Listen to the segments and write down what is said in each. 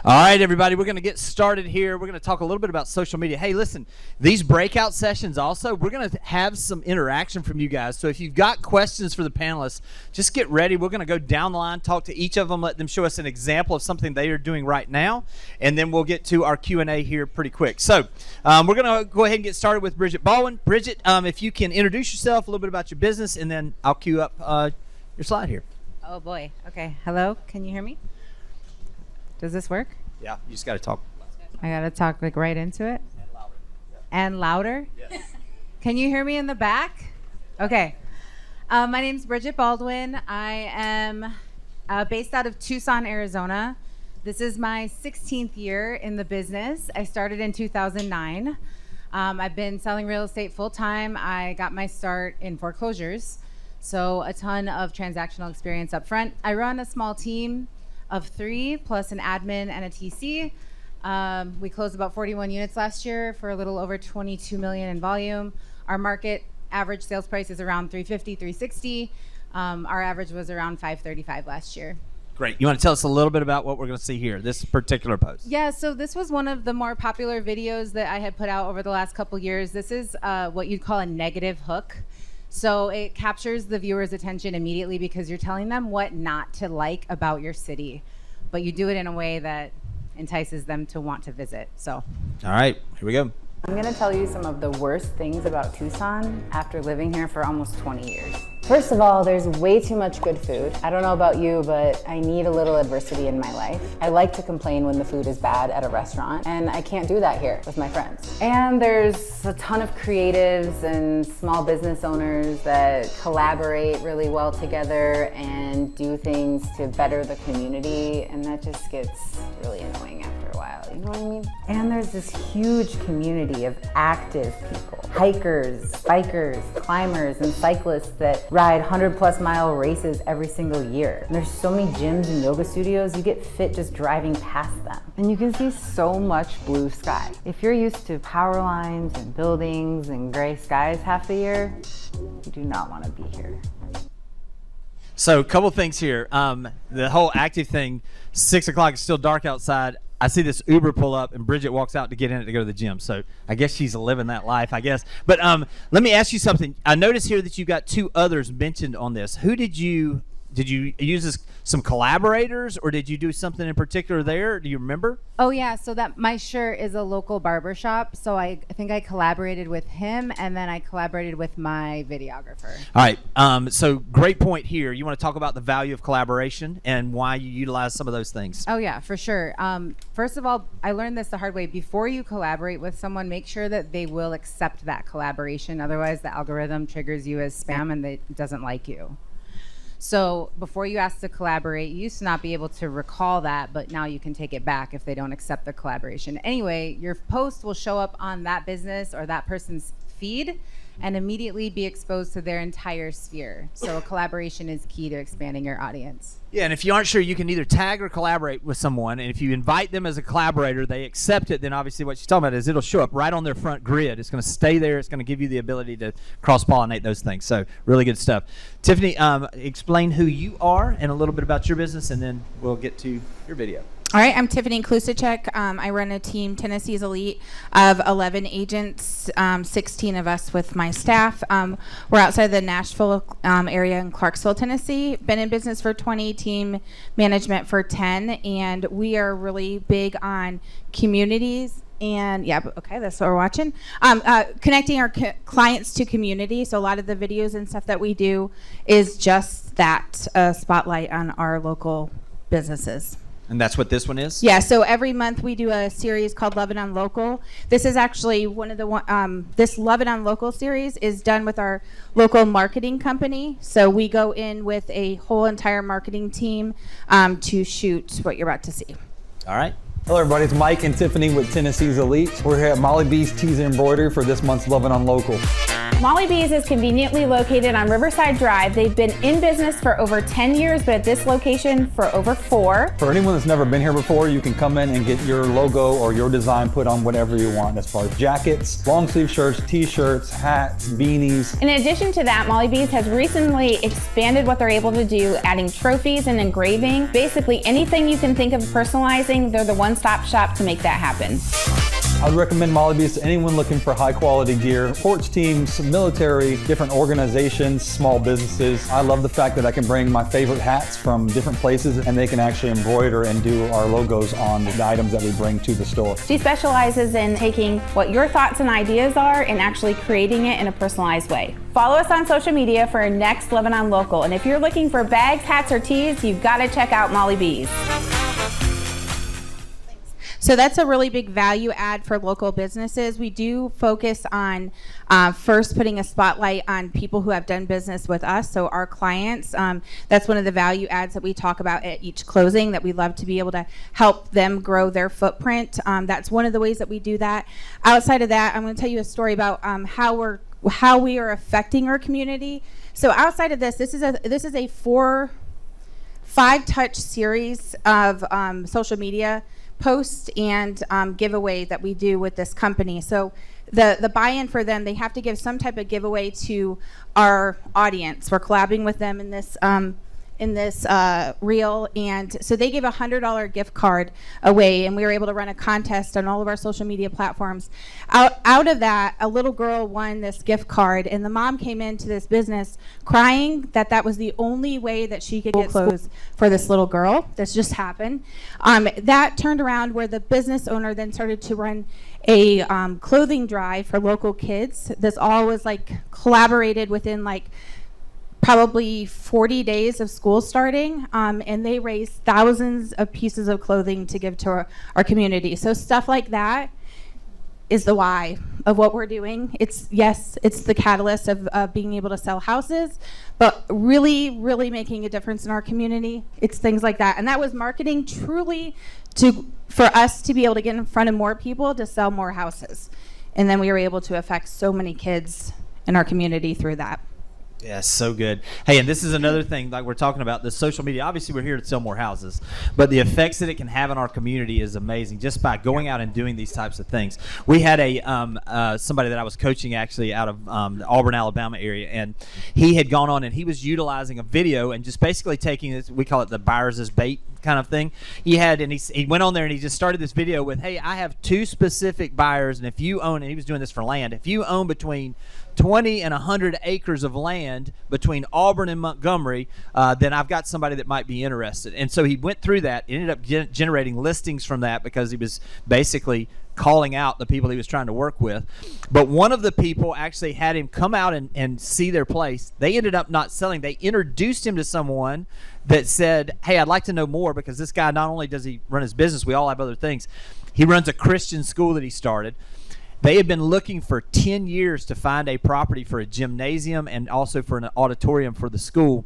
All right, everybody, we're going to get started here. We're going to talk a little bit about social media. Hey, listen, these breakout sessions also, we're going to have some interaction from you guys. So if you've got questions for the panelists, just get ready. We're going to go down the line, talk to each of them, let them show us an example of something they are doing right now, and then we'll get to our Q&A here pretty quick. So we're going to go ahead and get started with Bridgett Baldwin. Bridgett, if you can introduce yourself, a little bit about your business, and then I'll cue up your slide here. Oh, boy. Okay. Hello. Can you hear me? Does this work? Yeah, you just got to talk. I got to talk like right into it? And louder. Yeah. And louder? Yes. Can you hear me in the back? Okay. My name's Bridgett Baldwin. I am based out of Tucson, Arizona. This is my 16th year in the business. I started in 2009. I've been selling real estate full time. I got my start in foreclosures, so a ton of transactional experience up front. I run a small team of 3 plus an admin and a TC. We closed about 41 units last year for a little over 22 million in volume. Our market average sales price is around 350, 360. Our average was around 535 last year. Great. You want to tell us a little bit about what we're going to see here, this particular post? Yeah, so this was one of the more popular videos that I had put out over the last couple years. This is what you'd call a negative hook. So it captures the viewer's attention immediately because you're telling them what not to like about your city, but you do it in a way that entices them to want to visit. So, all right, here we go. I'm gonna tell you some of the worst things about Tucson after living here for almost 20 years. First of all, there's way too much good food. I don't know about you, but I need a little adversity in my life. I like to complain when the food is bad at a restaurant, and I can't do that here with my friends. And there's a ton of creatives and small business owners that collaborate really well together and do things to better the community, and that just gets really annoying after a while, you know what I mean? And there's this huge community of active people, hikers, bikers, climbers, and cyclists that ride 100+ mile races every single year. And there's so many gyms and yoga studios, you get fit just driving past them. And you can see so much blue sky. If you're used to power lines and buildings and gray skies half the year, you do not want to be here. So a couple things here. The whole active thing, 6 o'clock, it's still dark outside. I see this Uber pull up, and Bridgett walks out to get in it to go to the gym. So I guess she's living that life, I guess. But let me ask you something. I notice here that you got 2 others mentioned on this. Who did you use some collaborators, or did you do something in particular there? Do you remember? Oh yeah, so that my shirt is a local barbershop, so I think I collaborated with him, and then I collaborated with my videographer. All right, so great point here. You want to talk about the value of collaboration and why you utilize some of those things? Oh yeah, for sure. First of all, I learned this the hard way. Before you collaborate with someone, make sure that they will accept that collaboration. Otherwise, the algorithm triggers you as spam and it doesn't like you. So before you ask to collaborate, you used to not be able to recall that, but now you can take it back if they don't accept the collaboration. Anyway, your post will show up on that business or that person's feed and immediately be exposed to their entire sphere. So a collaboration is key to expanding your audience. Yeah, and if you aren't sure, you can either tag or collaborate with someone, and if you invite them as a collaborator, they accept it, then obviously what she's talking about is it'll show up right on their front grid. It's going to stay there. It's going to give you the ability to cross-pollinate those things. So really good stuff. Tiffany, explain who you are and a little bit about your business, and then we'll get to your video. All right, I'm Tiffany Klusacek. I run a team, Tennessee's Elite, of 11 agents, 16 of us with my staff. We're outside the Nashville area in Clarksville, Tennessee. Been in business for 20, team management for 10, and we are really big on communities. And yeah, okay, that's what we're watching. Connecting our clients to community. So a lot of the videos and stuff that we do is just that, spotlight on our local businesses. And that's what this one is? Yeah, so every month we do a series called Love It on Local. This is actually one of the, this Love It on Local series is done with our local marketing company. So we go in with a whole entire marketing team to shoot what you're about to see. All right. Hello everybody, it's Mike and Tiffany with Tennessee's Elite. We're here at Molly B's Tees and Embroidery for this month's Love It on Local. Molly B's is conveniently located on Riverside Drive. They've been in business for over 10 years, but at this location for over 4. For anyone that's never been here before, you can come in and get your logo or your design put on whatever you want, as far as jackets, long sleeve shirts, t-shirts, hats, beanies. In addition to that, Molly B's has recently expanded what they're able to do, adding trophies and engraving. Basically anything you can think of personalizing, they're the ones one-stop shop to make that happen. I would recommend Molly Bees to anyone looking for high quality gear, sports teams, military, different organizations, small businesses. I love the fact that I can bring my favorite hats from different places and they can actually embroider and do our logos on the items that we bring to the store. She specializes in taking what your thoughts and ideas are and actually creating it in a personalized way. Follow us on social media for our next Lebanon Local. And if you're looking for bags, hats, or tees, you've got to check out Molly Bees. So that's a really big value add for local businesses. We do focus on first putting a spotlight on people who have done business with us, so our clients. That's one of the value adds that we talk about at each closing, that we love to be able to help them grow their footprint. That's one of the ways that we do that. Outside of that, I'm going to tell you a story about how we are affecting our community. So outside of this is a 5-touch series of social media post and giveaway that we do with this company. So the buy-in for them, they have to give some type of giveaway to our audience. We're collabing with them in this reel, and so they gave a $100 gift card away, and we were able to run a contest on all of our social media platforms. Out of that, a little girl won this gift card, and the mom came into this business crying that was the only way that she could get clothes for this little girl. This just happened. That turned around where the business owner then started to run a clothing drive for local kids. This all was collaborated within probably 40 days of school starting, and they raised thousands of pieces of clothing to give to our community. So stuff like that is the why of what we're doing. It's the catalyst of being able to sell houses, but really, really making a difference in our community. It's things like that. And that was marketing truly for us to be able to get in front of more people to sell more houses. And then we were able to affect so many kids in our community through that. Yeah, so good. Hey, and this is another thing, we're talking about, the social media. Obviously, we're here to sell more houses, but the effects that it can have on our community is amazing just by going out and doing these types of things. We had somebody that I was coaching actually out of the Auburn, Alabama area, and he had gone on and he was utilizing a video and just basically taking this, we call it the buyers as bait kind of thing. He went on there and he just started this video with, hey, I have 2 specific buyers, and if you own, and he was doing this for land, if you own between 20 and 100 acres of land between Auburn and Montgomery, then I've got somebody that might be interested. And so he went through that, ended up generating listings from that because he was basically calling out the people he was trying to work with. But one of the people actually had him come out and see their place. They ended up not selling. They introduced him to someone that said, hey, I'd like to know more, because this guy, not only does he run his business, we all have other things. He runs a Christian school that he started. They had been looking for 10 years to find a property for a gymnasium and also for an auditorium for the school.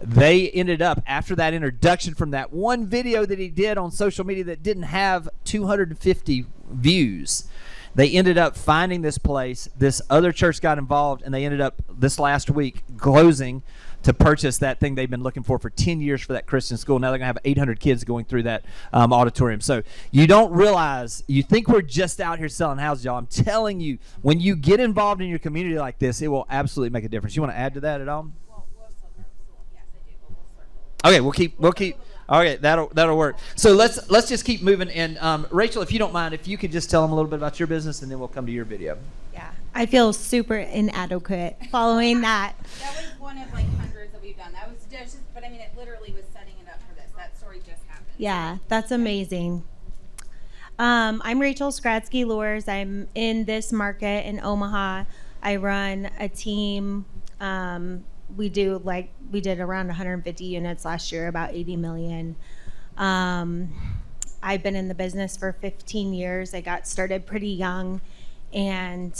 They ended up, after that introduction from that one video that he did on social media that didn't have 250 views, they ended up finding this place. This other church got involved, and they ended up this last week closing to purchase that thing they've been looking for 10 years for that Christian school. Now they're going to have 800 kids going through that auditorium. So you don't realize, you think we're just out here selling houses, y'all. I'm telling you, when you get involved in your community like this, it will absolutely make a difference. You want to add to that at all? Okay, we'll keep. Okay, that'll work. So let's just keep moving. And Rachel, if you don't mind, if you could just tell them a little bit about your business, and then we'll come to your video. Yeah, I feel super inadequate following that. That was one of hundreds that we've done. That was just, but I mean, it literally was setting it up for this. That story just happened. Yeah, that's amazing. I'm Rachel Skradski, Luhrs. I'm in this market in Omaha. I run a team. We did around 150 units last year, about 80 million. I've been in the business for 15 years. I got started pretty young, and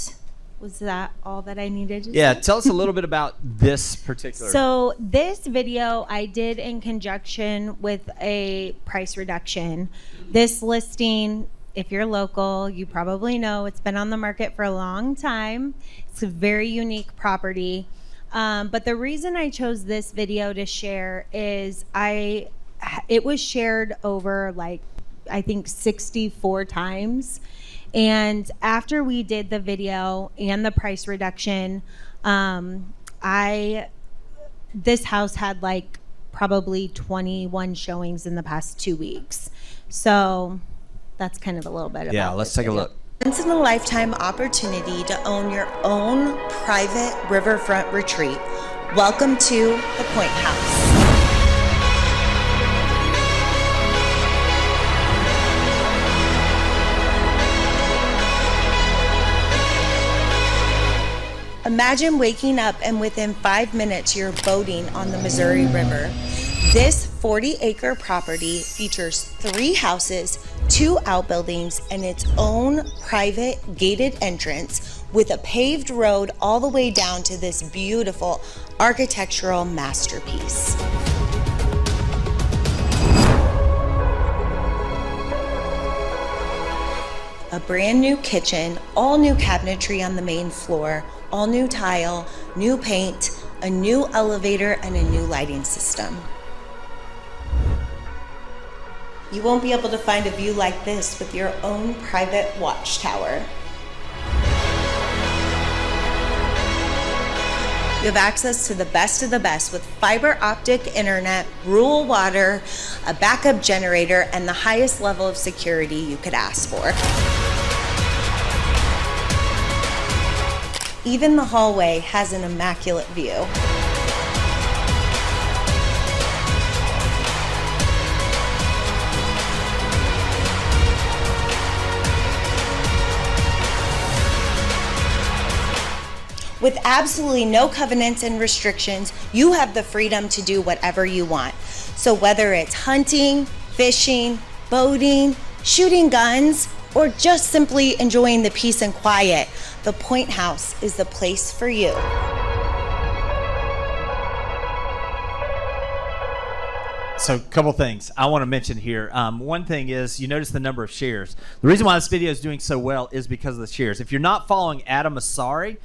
was that all that I needed to say? Yeah, tell us a little bit about this particular. So this video I did in conjunction with a price reduction. This listing, if you're local, you probably know it's been on the market for a long time. It's a very unique property. But the reason I chose this video to share is it was shared over I think 64 times. And after we did the video and the price reduction, this house had probably 21 showings in the past 2 weeks. So that's kind of a little bit about Yeah, let's this take a video. look. Once in a lifetime opportunity to own your own private riverfront retreat. Welcome to the Point House. Imagine waking up and within 5 minutes you're boating on the Missouri River. This 40-acre property features 3 houses, 2 outbuildings, and its own private gated entrance with a paved road all the way down to this beautiful architectural masterpiece. A brand new kitchen, all new cabinetry on the main floor, all new tile, new paint, a new elevator, and a new lighting system. You won't be able to find a view like this with your own private watchtower. You have access to the best of the best with fiber optic internet, rural water, a backup generator, and the highest level of security you could ask for. Even the hallway has an immaculate view. With absolutely no covenants and restrictions, you have the freedom to do whatever you want. So whether it's hunting, fishing, boating, shooting guns, or just simply enjoying the peace and quiet, the Point House is the place for you. So a couple things I want to mention here. One thing is you notice the number of shares. The reason why this video is doing so well is because of the shares. If you're not following Adam Asari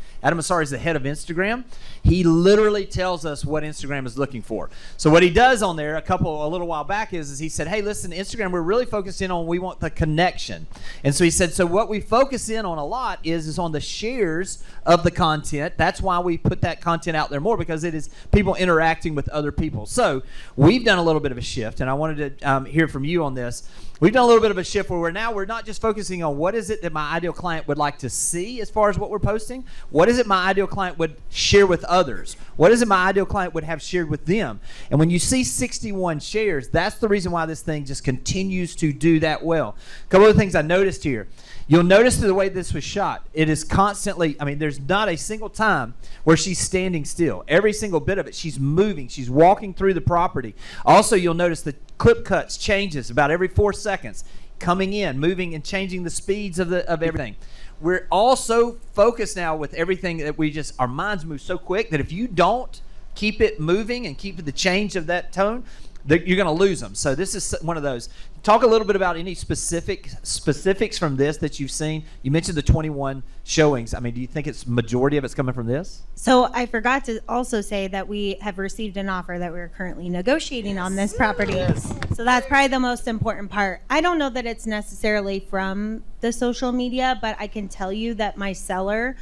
is the head of Instagram. He literally tells us what Instagram is looking for. So what he does on there a little while back is he said, hey, listen, Instagram, we're really focused in on, we want the connection. And so he said, so what we focus in on a lot is on the shares of the content. That's why we put that content out there more, because it is people interacting with other people. So we've done a little bit of a shift, and I wanted to hear from you on this. We've done a little bit of a shift where we're not just focusing on what is it that my ideal client would like to see as far as what we're posting. What is it my ideal client would share with others? What is it my ideal client would have shared with them? And when you see 61 shares, that's the reason why this thing just continues to do that well. A couple of things I noticed here. You'll notice the way this was shot. It is constantly, there's not a single time where she's standing still. Every single bit of it, she's moving. She's walking through the property. Also, you'll notice the clip cuts changes about every 4 seconds, coming in, moving, and changing the speeds of everything. We're also focused now with everything that our minds move so quick that if you don't keep it moving and keep the change of that tone, you're going to lose them. So this is one of those. Talk a little bit about any specifics from this that you've seen. You mentioned the 21 showings. Do you think majority of it's coming from this? So I forgot to also say that we have received an offer that we're currently negotiating on this property. Yes. So that's probably the most important part. I don't know that it's necessarily from the social media, but I can tell you that my seller,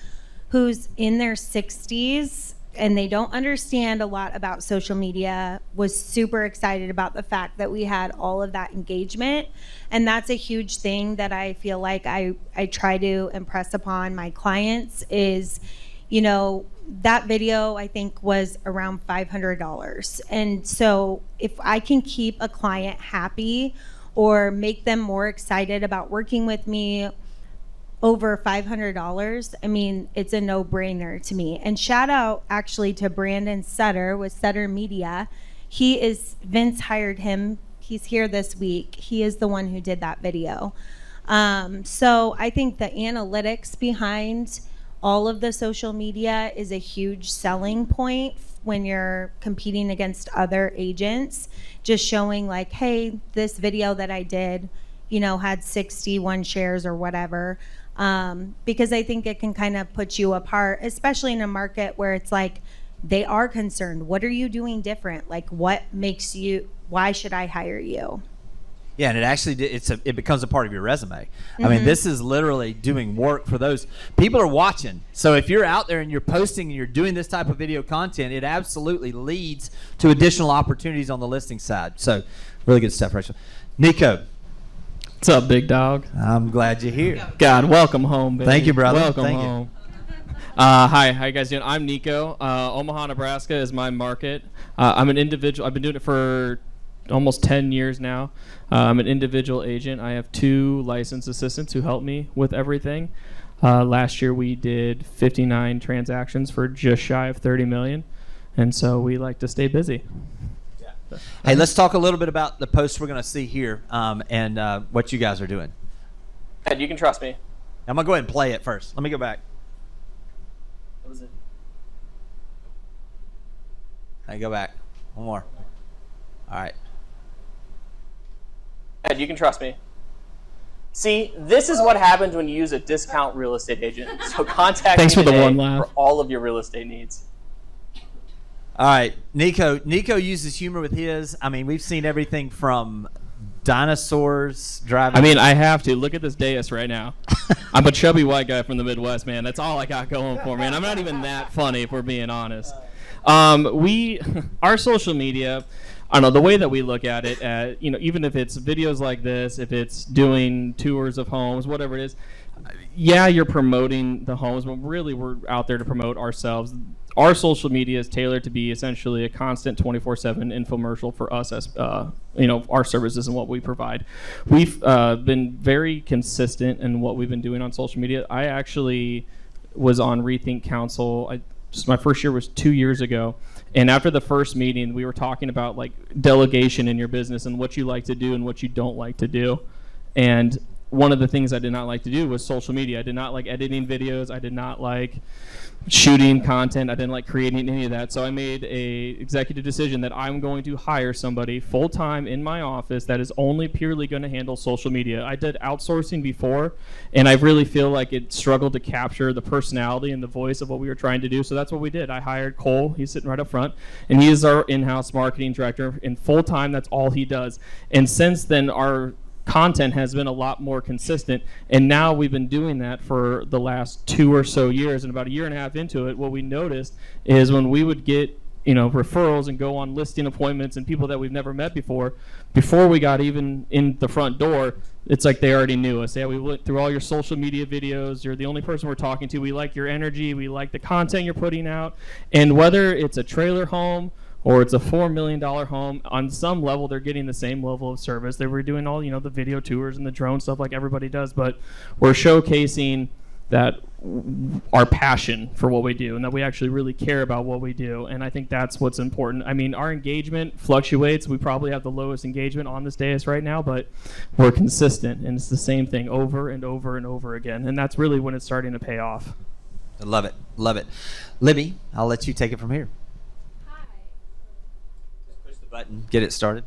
who's in their 60s, and they don't understand a lot about social media, was super excited about the fact that we had all of that engagement. And that's a huge thing that I feel like I try to impress upon my clients is, that video I think was around $500. And so if I can keep a client happy or make them more excited about working with me over $500, it's a no-brainer to me. And shout out actually to Brandon Sutter with Sutter Media. Vince hired him. He's here this week. He is the one who did that video. So I think the analytics behind all of the social media is a huge selling point when you're competing against other agents, just showing like, hey, this video that I did, had 61 shares or whatever. Because I think it can kind of put you apart, especially in a market where it's like they are concerned. What are you doing different? Like, what makes you? Why should I hire you? Yeah, and it actually it becomes a part of your resume. This is literally doing work for those people are watching. So if you're out there and you're posting and you're doing this type of video content, it absolutely leads to additional opportunities on the listing side. So really good stuff, Rachel. Nico. What's up, big dog? I'm glad you're here. God, welcome home, baby. Thank you, brother. Welcome Thank you. home. Hi, how you guys doing? I'm Nico. Omaha, Nebraska is my market. I'm an individual. I've been doing it for almost 10 years now. I'm an individual agent. I have 2 licensed assistants who help me with everything. Last year we did 59 transactions for just shy of 30 million, and so we like to stay busy. Hey, let's talk a little bit about the posts we're going to see here and what you guys are doing. Ed, you can trust me. I'm going to go ahead and play it first. Let me go back. What was it? Hey, go back. One more. All right. Ed, you can trust me. See, this is what happens when you use a discount real estate agent. So contact me today for all of your real estate needs. All right, Nico uses humor with his. I mean, we've seen everything from dinosaurs driving. I mean, I have to. Look at this dais right now. I'm a chubby white guy from the Midwest, man. That's all I got going for, man. I'm not even that funny, if we're being honest. Our social media, I don't know, the way that we look at it, even if it's videos like this, if it's doing tours of homes, whatever it is, yeah, you're promoting the homes, but really we're out there to promote ourselves. Our social media is tailored to be essentially a constant 24/7 infomercial for us as our services and what we provide. We've been very consistent in what we've been doing on social media. I actually was on Rethink Council. My first year was 2 years ago, and after the first meeting, we were talking about like delegation in your business and what you like to do and what you don't like to do. And one of the things I did not like to do was social media. I did not like editing videos. I did not like shooting content. I didn't like creating any of that. So I made a executive decision that I'm going to hire somebody full-time in my office that is only purely going to handle social media. I did outsourcing before, and I really feel like it struggled to capture the personality and the voice of what we were trying to do. So that's what we did. I hired Cole. He's sitting right up front, and he is our in-house marketing director. And full-time, that's all he does. And since then, our content has been a lot more consistent, and now we've been doing that for the last 2 or so years. And about a year and a half into it, what we noticed is when we would get referrals and go on listing appointments and people that we've never met before we got even in the front door, it's like they already knew us. Yeah, we went through all your social media videos. You're the only person we're talking to. We like your energy. We like the content you're putting out. And whether it's a trailer home or it's a $4 million home, on some level they're getting the same level of service. They were doing all the video tours and the drone stuff like everybody does, but we're showcasing that our passion for what we do and that we actually really care about what we do. And I think that's what's important. I mean, our engagement fluctuates. We probably have the lowest engagement on this dais right now, but we're consistent, and it's the same thing over and over and over again. And that's really when it's starting to pay off. I love it. Love it. Libby, I'll let you take it from here. Button. Get it started.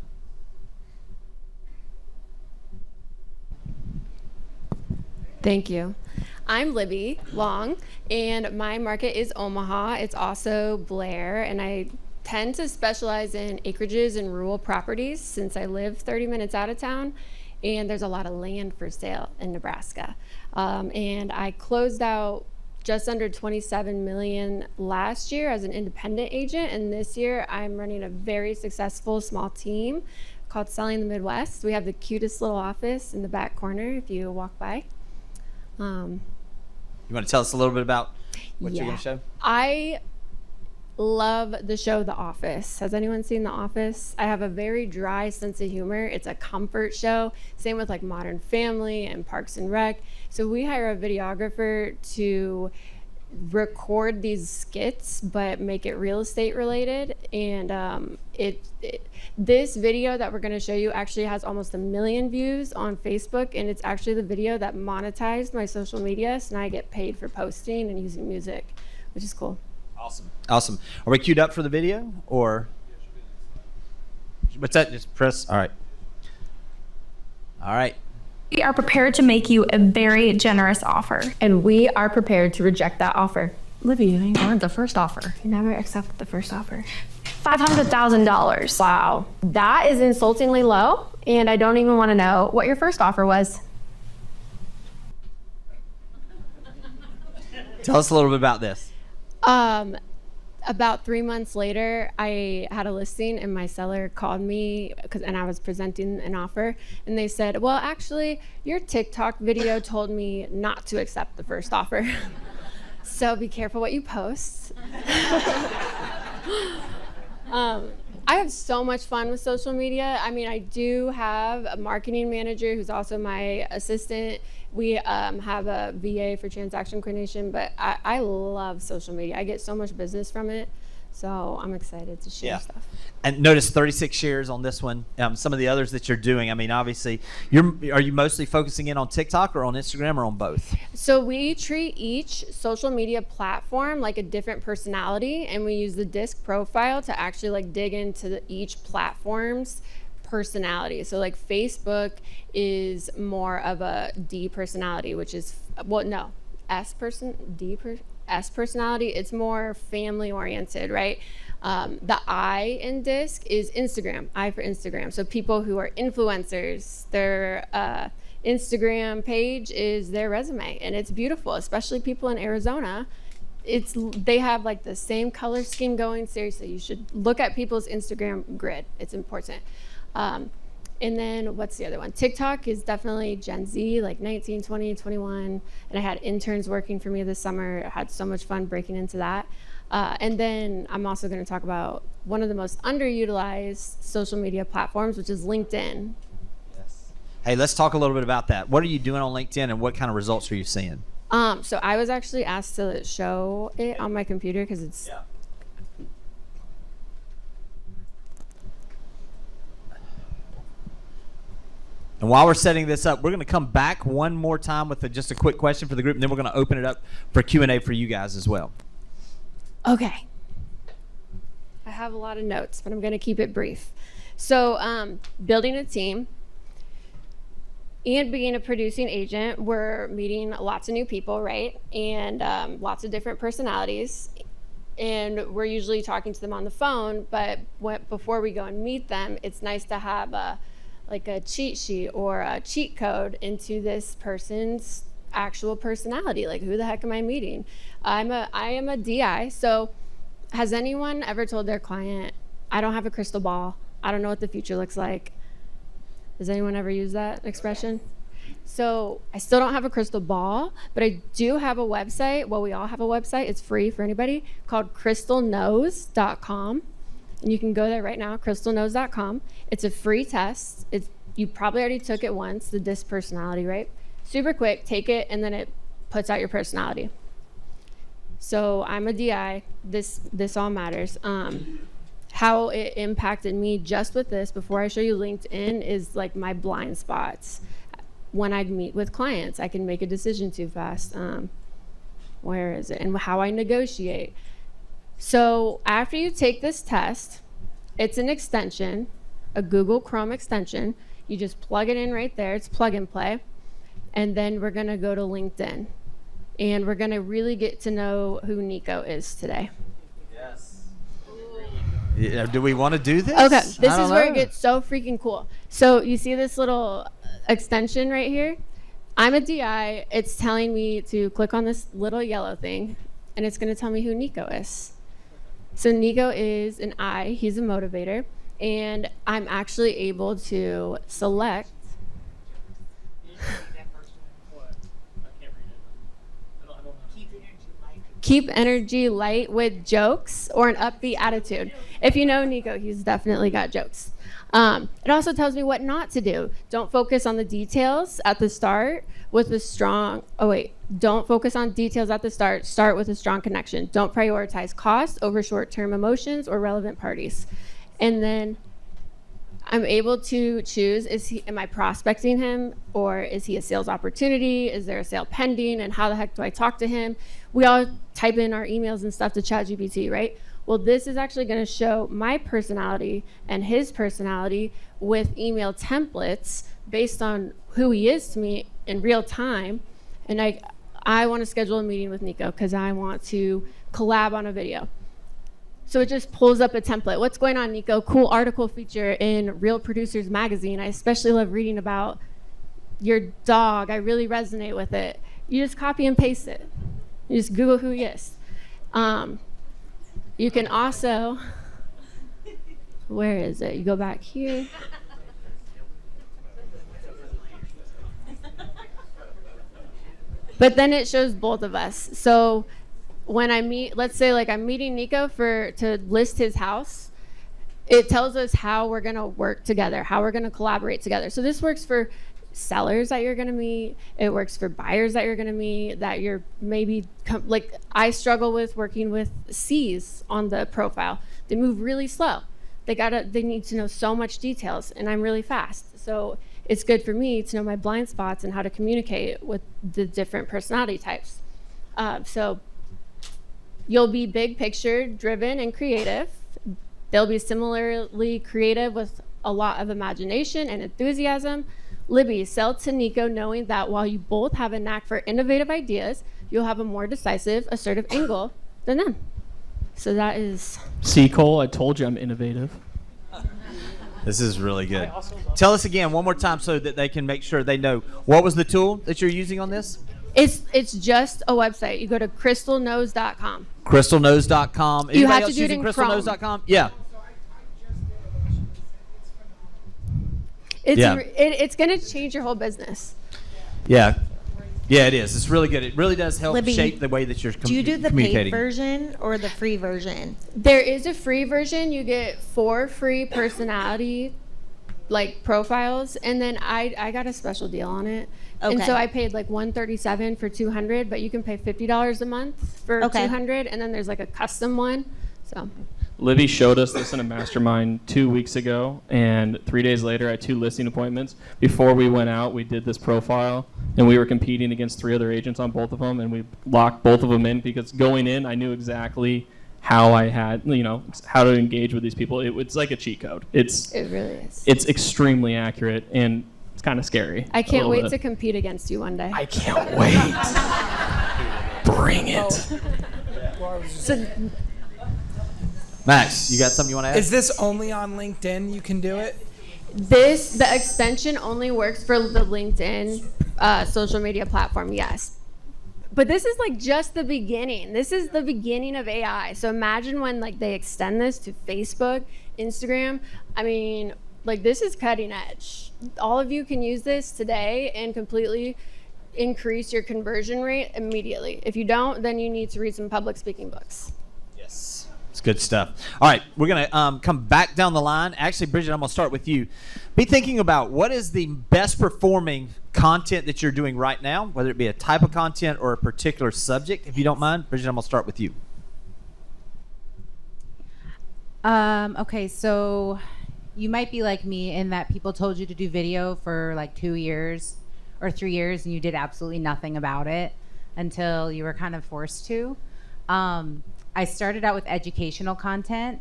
Thank you. I'm Libby Long, and my market is Omaha. It's also Blair, and I tend to specialize in acreages and rural properties since I live 30 minutes out of town, and there's a lot of land for sale in Nebraska. And I closed out just under 27 million last year as an independent agent, and this year I'm running a very successful small team called Selling the Midwest. We have the cutest little office in the back corner if you walk by. You want to tell us a little bit about what you're going to show? I love the show The Office. Has anyone seen The Office? I have a very dry sense of humor. It's a comfort show. Same with like Modern Family and Parks and Rec. So we hire a videographer to record these skits but make it real estate related. And this video that we're going to show you actually has almost 1 million views on Facebook, and it's actually the video that monetized my social media, so now I get paid for posting and using music, which is cool. Awesome. Are we queued up for the video, or what's that? Just press. All right. We are prepared to make you a very generous offer. And we are prepared to reject that offer. Libby, you weren't the first offer. You never accepted the first offer. $500,000. Wow. That is insultingly low, and I don't even want to know what your first offer was. Tell us a little bit about this. about 3 months later, I had a listing and my seller called me and I was presenting an offer, and they said, well, actually, your TikTok video told me not to accept the first offer. So be careful what you post. I have so much fun with social media. I mean, I do have a marketing manager who's also my assistant. We have a VA for transaction coordination, but I love social media. I get so much business from it, so I'm excited to share stuff. And notice 36 shares on this one. Some of the others that you're doing, I mean, obviously, are you mostly focusing in on TikTok or on Instagram or on both? So we treat each social media platform like a different personality, and we use the disc profile to actually like dig into each platform's personality. So like Facebook is more of a D personality, which is S personality. It's more family oriented, right? The I in disc is Instagram, I for Instagram. So people who are influencers, their Instagram page is their resume, and it's beautiful, especially people in Arizona. They have like the same color scheme going. Seriously, you should look at people's Instagram grid. It's important. And then what's the other one? TikTok is definitely Gen Z, like 19, 20, 21. And I had interns working for me this summer. I had so much fun breaking into that. And then I'm also going to talk about one of the most underutilized social media platforms, which is LinkedIn. Yes. Hey, let's talk a little bit about that. What are you doing on LinkedIn, and what kind of results are you seeing? So I was actually asked to show it on my computer because it's... Yeah. And while we're setting this up, we're going to come back one more time with just a quick question for the group, and then we're going to open it up for Q&A for you guys as well. Okay. I have a lot of notes, but I'm going to keep it brief. So building a team and being a producing agent, we're meeting lots of new people, right? And lots of different personalities. And we're usually talking to them on the phone, but before we go and meet them, it's nice to have a cheat sheet or a cheat code into this person's actual personality. Like, who the heck am I meeting? I am a DI. So has anyone ever told their client, I don't have a crystal ball, I don't know what the future looks like? Has anyone ever used that expression? So I still don't have a crystal ball, but I do have a website. Well, we all have a website. It's free for anybody, called crystalknows.com. And you can go there right now, crystalknows.com. It's a free test. You probably already took it once, the DISC personality, right? Super quick, take it, and then it puts out your personality. So I'm a DI. This all matters. How it impacted me just with this, before I show you LinkedIn, is like my blind spots. When I meet with clients, I can make a decision too fast. Where is it? And how I negotiate. So after you take this test, it's an extension, a Google Chrome extension. You just plug it in right there. It's plug and play. And then we're going to go to LinkedIn. And we're going to really get to know who Nico is today. Yes. Yeah, do we want to do this? Okay, this is where it gets so freaking cool. So you see this little extension right here? I'm a DI. It's telling me to click on this little yellow thing, and it's going to tell me who Nico is. So Nico is an I, he's a motivator, and I'm actually able to select. Keep energy light with jokes or an upbeat attitude. If you know Nico, he's definitely got jokes. It also tells me what not to do. Don't focus on the details at the start with a strong, don't focus on details at the start. Start with a strong connection. Don't prioritize cost over short-term emotions or relevant parties. And then I'm able to choose, am I prospecting him, or is he a sales opportunity? Is there a sale pending? And how the heck do I talk to him? We all type in our emails and stuff to ChatGPT, right? Well, this is actually going to show my personality and his personality with email templates based on who he is to me in real time. And I want to schedule a meeting with Nico because I want to collab on a video. So it just pulls up a template. What's going on, Nico? Cool article feature in Real Producers Magazine. I especially love reading about your dog. I really resonate with it. You just copy and paste it. You just Google who he is. You can also, where is it? You go back here. But then it shows both of us. So when I meet, let's say like I'm meeting Nico to list his house, it tells us how we're gonna work together, how we're gonna collaborate together. So this works for sellers that you're gonna meet. It works for buyers that you're gonna meet, that you're maybe, like I struggle with working with C's on the profile. They move really slow. They need to know so much details, and I'm really fast. So it's good for me to know my blind spots and how to communicate with the different personality types. So you'll be big picture driven and creative. They'll be similarly creative with a lot of imagination and enthusiasm. Libby, sell to Nico knowing that while you both have a knack for innovative ideas, you'll have a more decisive, assertive angle than them. So that is... See, Cole, I told you I'm innovative. This is really good. Tell us again one more time so that they can make sure they know. What was the tool that you're using on this? It's just a website. You go to crystalnose.com. Crystalnose.com. You have to do it in Chrome. Crystalnose.com? Yeah. It's going to change your whole business. Yeah. Yeah, it is. It's really good. It really does help Libby, shape the way that you're do you do the communicating. paid version or the free version? There is a free version. You get 4 free personality profiles, and then I got a special deal on it. Okay. And so I paid like $137 for 200, but you can pay $50 a month for 200, and then there's like a custom one. So Libby showed us this in a mastermind 2 weeks ago, and 3 days later I had 2 listing appointments. Before we went out, we did this profile, and we were competing against 3 other agents on both of them, and we locked both of them in because going in, I knew exactly how I had, how to engage with these people. It's like a cheat code. It really is. It's extremely accurate, and it's kind of scary. I can't wait to compete against you one day. I can't wait. Bring it. So, Max, you got something you want to add? Is this only on LinkedIn? You can do it? the extension only works for the LinkedIn social media platform, yes. But this is like just the beginning. This is the beginning of AI. So imagine when they extend this to Facebook, Instagram. I mean, this is cutting edge. All of you can use this today and completely increase your conversion rate immediately. If you don't, then you need to read some public speaking books. Yes. It's good stuff. All right, we're going to come back down the line. Actually, Bridgett, I'm going to start with you. Be thinking about what is the best performing content that you're doing right now, whether it be a type of content or a particular subject, if you don't mind. Bridgett, I'm going to start with you. Okay, so you might be like me in that people told you to do video for 2 years or 3 years and you did absolutely nothing about it until you were kind of forced to. I started out with educational content,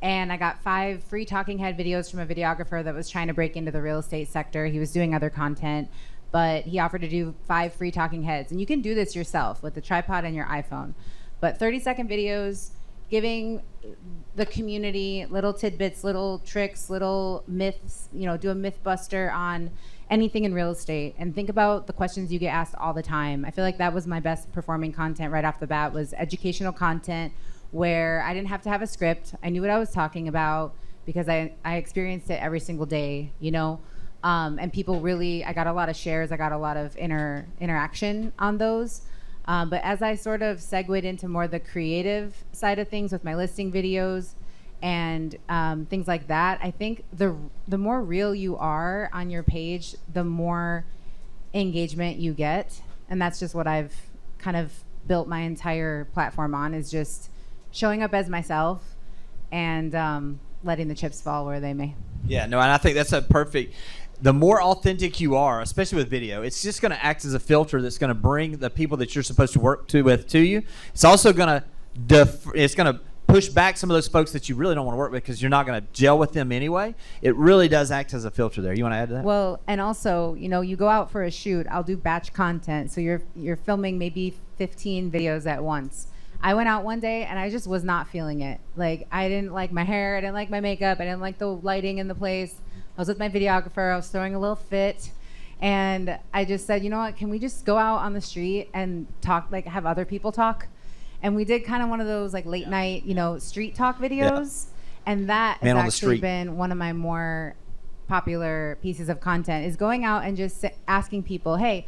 and I got 5 free talking head videos from a videographer that was trying to break into the real estate sector. He was doing other content, but he offered to do 5 free talking heads. And you can do this yourself with the tripod and your iPhone. But 30-second videos, giving the community little tidbits, little tricks, little myths, do a myth buster on anything in real estate, and think about the questions you get asked all the time. I feel like that was my best performing content right off the bat, was educational content where I didn't have to have a script. I knew what I was talking about because I experienced it every single day, and people really, I got a lot of shares, I got a lot of interaction on those. But as I sort of segued into more the creative side of things with my listing videos and things like that, I think the more real you are on your page, the more engagement you get. And that's just what I've kind of built my entire platform on, is just showing up as myself and letting the chips fall where they may. Yeah, no, and I think that's a perfect... The more authentic you are, especially with video, it's just going to act as a filter that's going to bring the people that you're supposed to work with to you. It's also going to push back some of those folks that you really don't want to work with because you're not going to gel with them anyway. It really does act as a filter there. You want to add to that? Well, and also, you go out for a shoot. I'll do batch content, so you're filming maybe 15 videos at once. I went out one day and I just was not feeling it. I didn't like my hair, I didn't like my makeup, I didn't like the lighting in the place. I was with my videographer, I was throwing a little fit, and I just said, you know what, can we just go out on the street and talk, have other people talk? And we did kind of one of those like late night, street talk videos. And that Man has on the actually street. been one of my more popular pieces of content, is going out and just asking people, hey,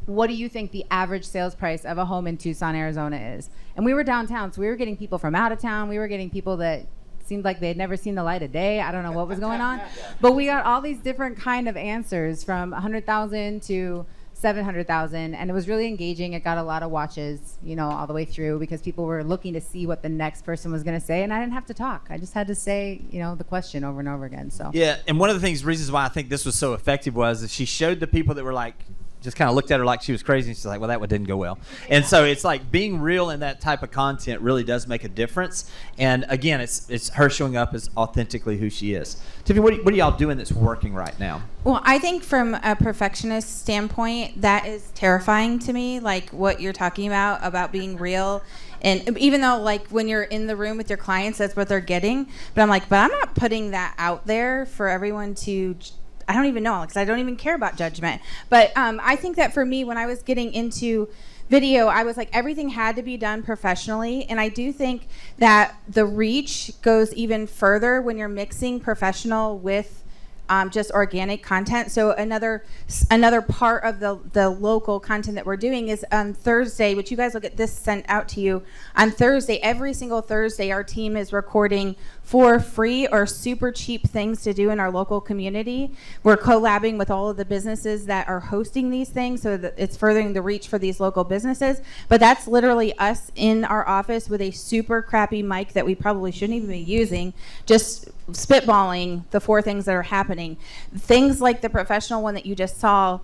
what do you think the average sales price of a home in Tucson, Arizona is? And we were downtown, so we were getting people from out of town. We were getting people that seemed like they had never seen the light of day. I don't know what was going on. But we got all these different kind of answers, from 100,000 to 700,000, and it was really engaging. It got a lot of watches, all the way through, because people were looking to see what the next person was going to say, and I didn't have to talk. I just had to say, the question over and over again. So Yeah, and one of the reasons why I think this was so effective was that she showed the people that were like, just kind of looked at her like she was crazy, and she's like, well, that one didn't go well. And so it's like being real in that type of content really does make a difference. And again, it's her showing up as authentically who she is. Tiffany, what are y'all doing that's working right now? Well, I think from a perfectionist standpoint, that is terrifying to me, like what you're talking about being real. And even though, like, when you're in the room with your clients, that's what they're getting. But I'm like, but I'm not putting that out there for everyone to... I don't even know, because I don't even care about judgment. But I think that for me, when I was getting into video, I was like, everything had to be done professionally. And I do think that the reach goes even further when you're mixing professional with just organic content. So another part of the local content that we're doing is on Thursday, which you guys will get this sent out to you. On Thursday, every single Thursday, our team is recording 4 free or super cheap things to do in our local community. We're collabing with all of the businesses that are hosting these things, so that it's furthering the reach for these local businesses. But that's literally us in our office with a super crappy mic that we probably shouldn't even be using, just spitballing the 4 things that are happening. Things like the professional one that you just saw,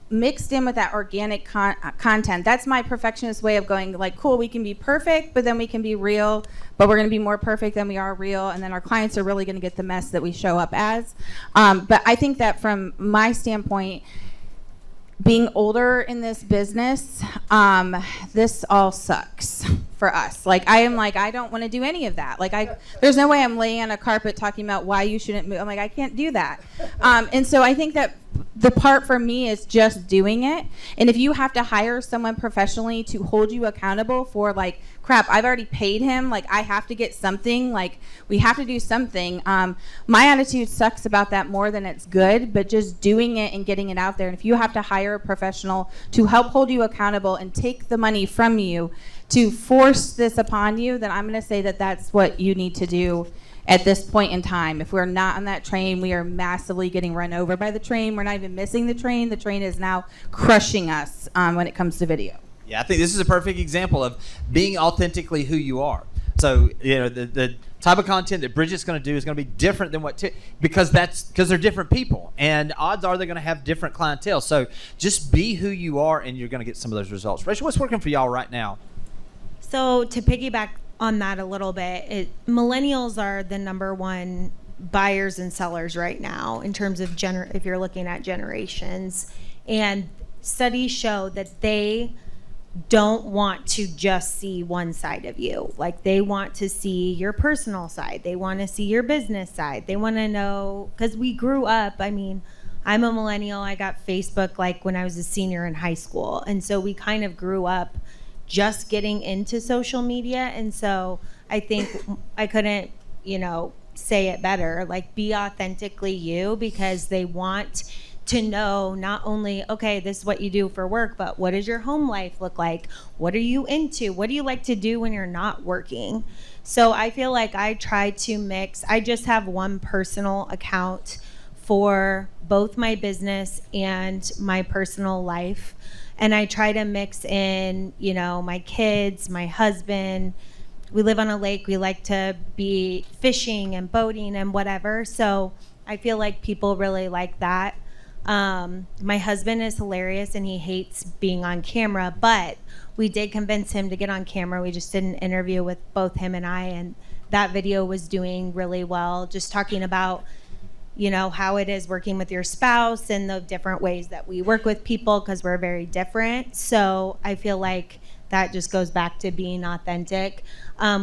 mixed in with that organic content. That's my perfectionist way of going, like, cool, we can be perfect, but then we can be real, but we're going to be more perfect than we are real, and then our clients are really going to get the mess that we show up as. But I think that from my standpoint, being older in this business, this all sucks for us. Like, I don't want to do any of that. Like, there's no way I'm laying on a carpet talking about why you shouldn't move. I'm like, I can't do that. And so I think that the part for me is just doing it. And if you have to hire someone professionally to hold you accountable for, like, crap, I've already paid him, like, I have to get something, like, we have to do something. My attitude sucks about that more than it's good, but just doing it and getting it out there. And if you have to hire a professional to help hold you accountable and take the money from you to force this upon you, then I'm going to say that that's what you need to do at this point in time. If we're not on that train, we are massively getting run over by the train. We're not even missing the train. The train is now crushing us when it comes to video. Yeah, I think this is a perfect example of being authentically who you are. So, the type of content that Bridgett's going to do is going to be different than because they're different people, and odds are they're going to have different clientele. So just be who you are, and you're going to get some of those results. Rachel, what's working for y'all right now? So to piggyback on that a little bit, millennials are the number one buyers and sellers right now in terms of if you're looking at generations, and studies show that they don't want to just see one side of you. Like, they want to see your personal side. They want to see your business side. They want to know, because we grew up, I mean, I'm a millennial. I got Facebook like when I was a senior in high school. And so we kind of grew up just getting into social media. And so I think I couldn't, say it better, like, be authentically you, because they want to know not only, okay, this is what you do for work, but what does your home life look like? What are you into? What do you like to do when you're not working? So I feel like I try to mix. I just have one personal account for both my business and my personal life. And I try to mix in, my kids, my husband. We live on a lake. We like to be fishing and boating and whatever. So I feel like people really like that. My husband is hilarious and he hates being on camera, but we did convince him to get on camera. We just did an interview with both him and I, and that video was doing really well, just talking about, how it is working with your spouse and the different ways that we work with people, because we're very different. So I feel like that just goes back to being authentic.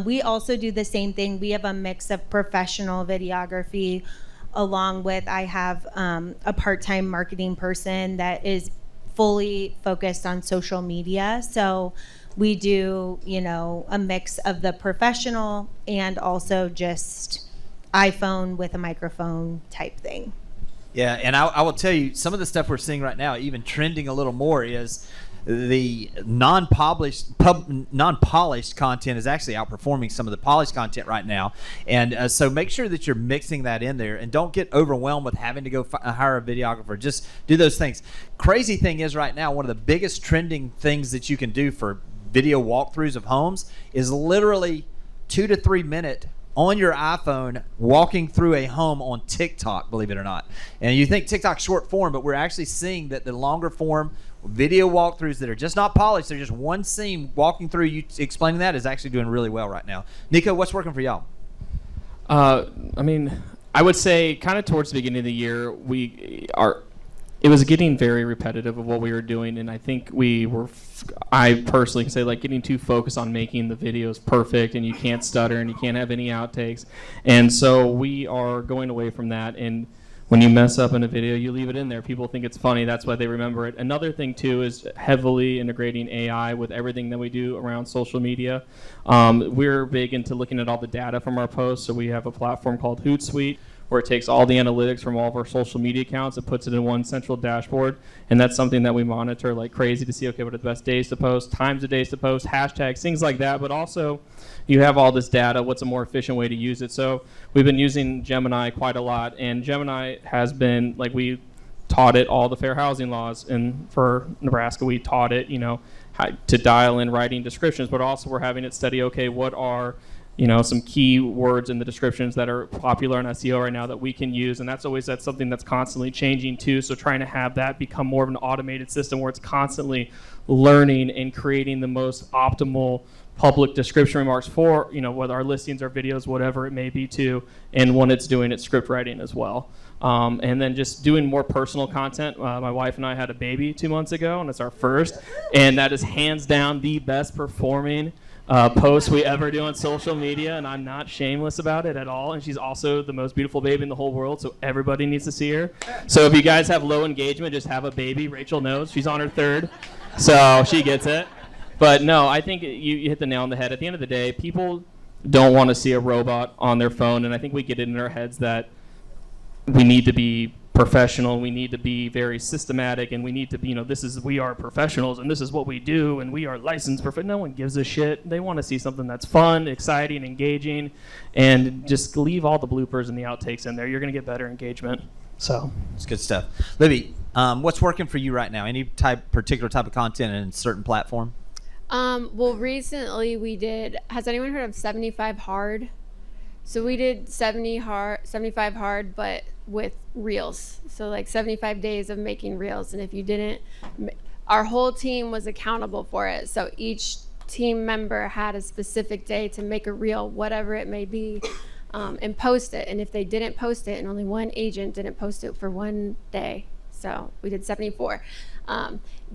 We also do the same thing. We have a mix of professional videography, along with, I have a part-time marketing person that is fully focused on social media. So We do, a mix of the professional and also just iPhone with a microphone type thing. Yeah, and I will tell you, some of the stuff we're seeing right now, even trending a little more, is the non-polished content is actually outperforming some of the polished content right now. And so make sure that you're mixing that in there, and don't get overwhelmed with having to go hire a videographer. Just do those things. Crazy thing is right now, one of the biggest trending things that you can do for video walkthroughs of homes is literally 2 to 3 minute on your iPhone walking through a home on TikTok, believe it or not. And you think TikTok's short form, but we're actually seeing that the longer form video walkthroughs that are just not polished, they're just one scene walking through, you explaining that, is actually doing really well right now. Nico, what's working for y'all? I would say kind of towards the beginning of the year, it was getting very repetitive of what we were doing, and I think I personally can say, like, getting too focused on making the videos perfect, and you can't stutter and you can't have any outtakes. And so we are going away from that, and when you mess up in a video, you leave it in there. People think it's funny. That's why they remember it. Another thing, too, is heavily integrating AI with everything that we do around social media. We're big into looking at all the data from our posts, so we have a platform called Hootsuite, where it takes all the analytics from all of our social media accounts and puts it in one central dashboard. And that's something that we monitor like crazy to see, okay, what are the best days to post, times of days to post, hashtags, things like that. But also, you have all this data, what's a more efficient way to use it? So we've been using Gemini quite a lot. And Gemini has been, like, we taught it all the fair housing laws. And for Nebraska, we taught it, how to dial in writing descriptions. But also we're having it study, okay, what are some key words in the descriptions that are popular on SEO right now that we can use, and that's something that's constantly changing too. So trying to have that become more of an automated system where it's constantly learning and creating the most optimal public description remarks for, whether our listings or videos, whatever it may be too, and when it's doing its script writing as well. And then just doing more personal content. My wife and I had a baby 2 months ago, and it's our first, and that is hands down the best performing posts we ever do on social media, and I'm not shameless about it at all. And she's also the most beautiful baby in the whole world, so everybody needs to see her. So if you guys have low engagement, just have a baby. Rachel knows. She's on her third, so she gets it. But no, I think you hit the nail on the head. At the end of the day, people don't want to see a robot on their phone, and I think we get it in our heads that we need to be professional, we need to be very systematic, and we need to be, we are professionals and this is what we do and we are licensed perfect. No one gives a shit. They want to see something that's fun, exciting, engaging, and just leave all the bloopers and the outtakes in there. You're going to get better engagement. So it's good stuff. Libby, what's working for you right now? Any particular type of content in a certain platform? Well, recently has anyone heard of 75 Hard? So we did 75 Hard, but with reels. So like 75 days of making reels. And if you didn't, our whole team was accountable for it. So each team member had a specific day to make a reel, whatever it may be, and post it. And if they didn't post it, and only one agent didn't post it for one day. So we did 74.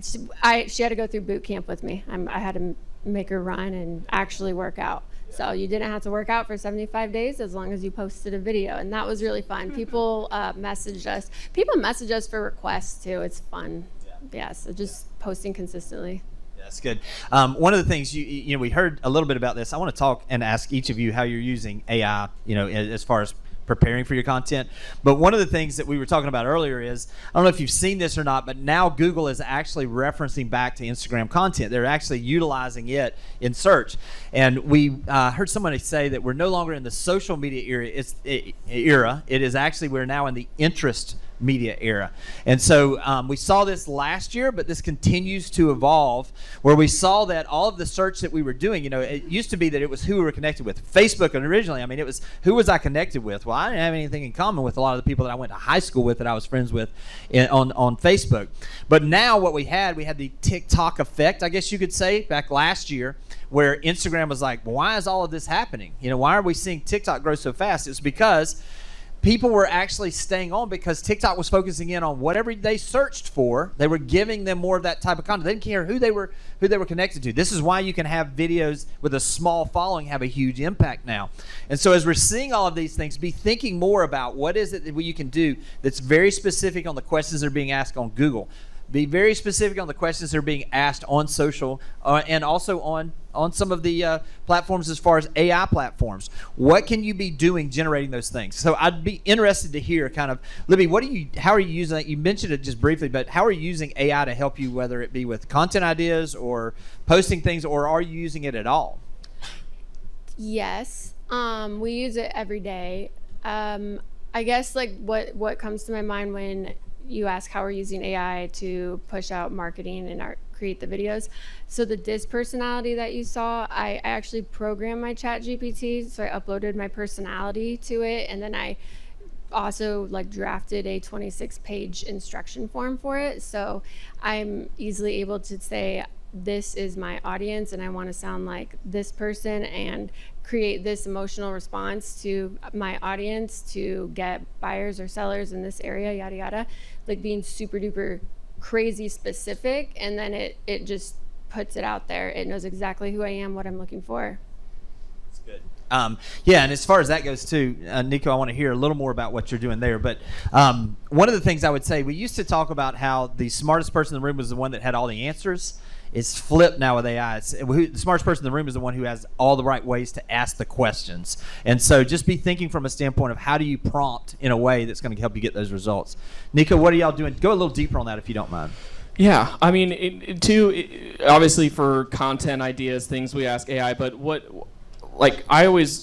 She had to go through boot camp with me. I had to make her run and actually work out. So you didn't have to work out for 75 days as long as you posted a video, and that was really fun. People messaged us. People message us for requests too. It's fun. Yeah, so just posting consistently. That's good. One of the things we heard a little bit about this. I want to talk and ask each of you how you're using AI, as far as preparing for your content. But one of the things that we were talking about earlier is, I don't know if you've seen this or not, but now Google is actually referencing back to Instagram content. They're actually utilizing it in search. And we heard somebody say that we're no longer in the social media era. It is actually, we're now in the interest media era. And so we saw this last year, but this continues to evolve, where we saw that all of the search that we were doing, it used to be that it was who we were connected with. Facebook, and originally, it was who was I connected with? Well, I didn't have anything in common with a lot of the people that I went to high school with, that I was friends with on Facebook. But now what we had the TikTok effect, I guess you could say, back last year, where Instagram was like, well, why is all of this happening? Why are we seeing TikTok grow so fast? It's because people were actually staying on, because TikTok was focusing in on whatever they searched for. They were giving them more of that type of content. They didn't care who they were connected to. This is why you can have videos with a small following have a huge impact now. And so as we're seeing all of these things, be thinking more about what is it that you can do that's very specific on the questions that are being asked on Google. Be very specific on the questions that are being asked on social and also on some of the platforms as far as AI platforms. What can you be doing generating those things? So I'd be interested to hear kind of, Libby, how are you using that? You mentioned it just briefly, but how are you using AI to help you, whether it be with content ideas or posting things, or are you using it at all? Yes, we use it every day. I guess like what comes to my mind when you ask how we're using AI to push out marketing and create the videos. So the disc personality that you saw, I actually programmed my chat GPT. So I uploaded my personality to it, and then I also like drafted a 26-page instruction form for it. So I'm easily able to say, this is my audience and I want to sound like this person and create this emotional response to my audience to get buyers or sellers in this area, yada yada, like being super duper crazy specific, and then it just puts it out there. It knows exactly who I am, what I'm looking for. That's good. Yeah, and as far as that goes too, Nico, I want to hear a little more about what you're doing there. But one of the things I would say, we used to talk about how the smartest person in the room was the one that had all the answers. It's flipped now with AI. The smartest person in the room is the one who has all the right ways to ask the questions. And so just be thinking from a standpoint of how do you prompt in a way that's going to help you get those results. Nico, what are y'all doing? Go a little deeper on that if you don't mind. Yeah, I mean, obviously for content ideas, things we ask AI, but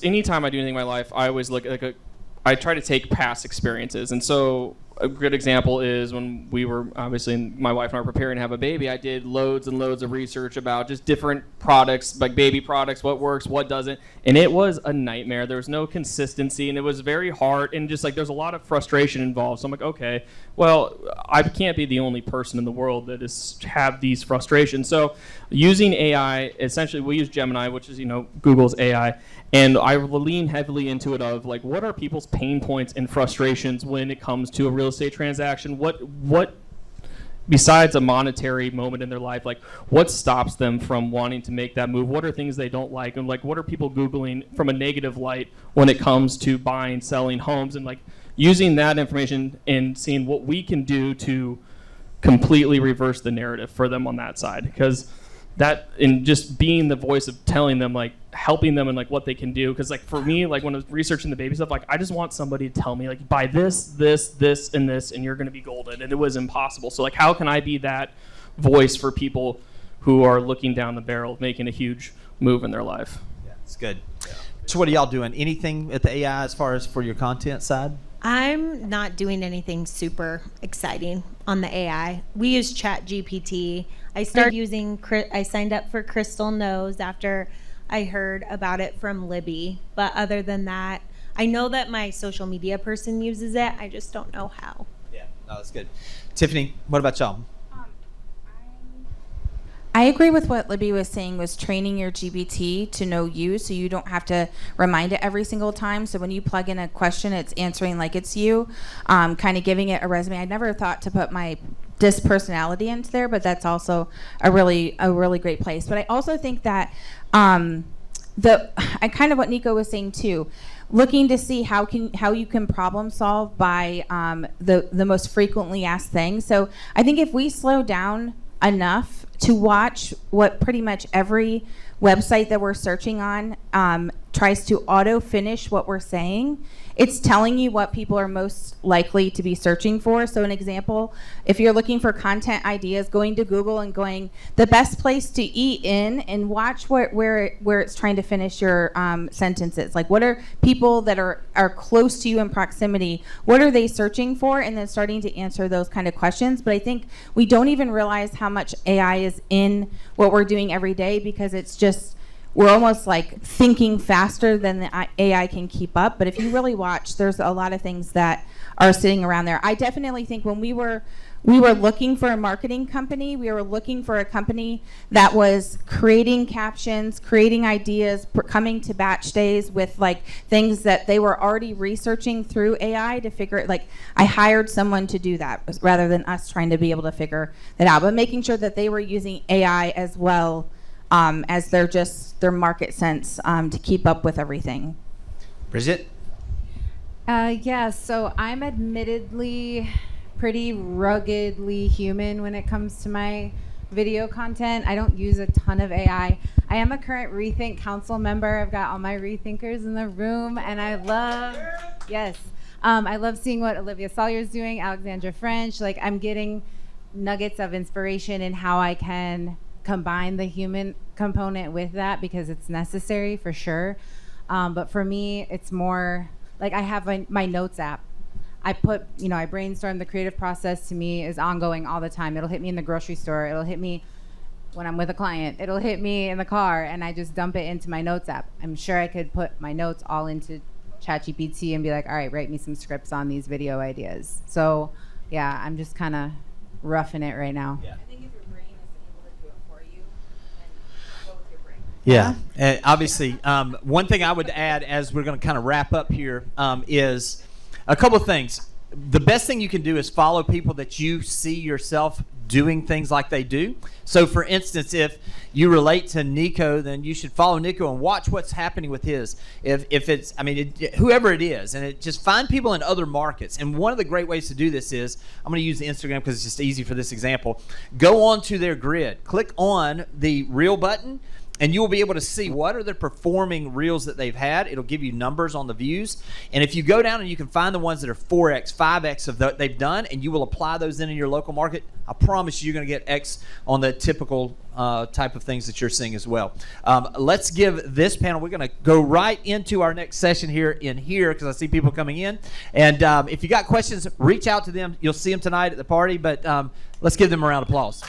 anytime I do anything in my life, I always look at I try to take past experiences. And so a good example is when we were, obviously, my wife and I were preparing to have a baby, I did loads and loads of research about just different products, like baby products, what works, what doesn't. And it was a nightmare. There was no consistency, and it was very hard. And just like there's a lot of frustration involved. So I'm like, okay, well, I can't be the only person in the world that have these frustrations. So using AI, essentially, we use Gemini, which is, Google's AI. And I lean heavily into it of like, what are people's pain points and frustrations when it comes to a real estate transaction? What besides a monetary moment in their life, like what stops them from wanting to make that move? What are things they don't like? And like, what are people Googling from a negative light when it comes to buying, selling homes? And like using that information and seeing what we can do to completely reverse the narrative for them on that side. Because that, and just being the voice of telling them, like helping them and like what they can do. Because like for me, like when I was researching the baby stuff, like I just want somebody to tell me like buy this, and you're going to be golden. And it was impossible. So like how can I be that voice for people who are looking down the barrel of making a huge move in their life? Yeah, it's good. Yeah. So what are y'all doing? Anything at the AI as far as for your content side? I'm not doing anything super exciting on the AI. We use ChatGPT. I signed up for Crystal Knows after I heard about it from Libby. But other than that, I know that my social media person uses it. I just don't know how. Yeah, no, that's good. Tiffany, what about y'all? I agree with what Libby was saying, was training your GPT to know you so you don't have to remind it every single time. So when you plug in a question, it's answering like it's you, kind of giving it a resume. I never thought to put my disc personality into there, but that's also a really great place. But I also think that I kind of what Nico was saying too, looking to see how you can problem solve by the most frequently asked things. So I think if we slow down enough to watch what pretty much every website that we're searching on tries to auto finish what we're saying, it's telling you what people are most likely to be searching for. So an example, if you're looking for content ideas, going to Google and going the best place to eat in, and watch where it's trying to finish your sentences. Like what are people that are close to you in proximity, what are they searching for? And then starting to answer those kind of questions. But I think we don't even realize how much AI is in what we're doing every day, because it's just, we're almost like thinking faster than the AI can keep up. But if you really watch, there's a lot of things that are sitting around there. I definitely think when we were looking for a marketing company, we were looking for a company that was creating captions, creating ideas, coming to batch days with like things that they were already researching through AI to figure it. Like I hired someone to do that rather than us trying to be able to figure that out, but making sure that they were using AI as well as their market sense to keep up with everything. Bridgett? Yeah, so I'm admittedly pretty ruggedly human when it comes to my video content. I don't use a ton of AI. I am a current Rethink Council member. I've got all my rethinkers in the room, and I love, I love seeing what Olivia Sawyer's doing, Alexandra French. Like, I'm getting nuggets of inspiration in how I can combine the human component with that, because it's necessary for sure. But for me, it's more like I have my notes app. I brainstorm. The creative process to me is ongoing all the time. It'll hit me in the grocery store. It'll hit me when I'm with a client. It'll hit me in the car, and I just dump it into my notes app. I'm sure I could put my notes all into ChatGPT and be like, all right, write me some scripts on these video ideas. So yeah, I'm just kind of roughing it right now. Yeah. I think if your brain is able to do it for you, then go with your brain. Yeah. Obviously, one thing I would add as we're going to kind of wrap up here is a couple of things. The best thing you can do is follow people that you see yourself doing things like they do. So, for instance, if you relate to Nico, then you should follow Nico and watch what's happening with his. If it's, whoever it is, and just find people in other markets. And one of the great ways to do this is, I'm going to use Instagram because it's just easy for this example. Go onto their grid, click on the reel button, and you will be able to see what are the performing reels that they've had. It'll give you numbers on the views. And if you go down and you can find the ones that are 4X, 5X of that they've done, and you will apply those in your local market, I promise you're going to get X on the typical type of things that you're seeing as well. Let's give this panel, we're going to go right into our next session here because I see people coming in. And if you got questions, reach out to them. You'll see them tonight at the party, but let's give them a round of applause.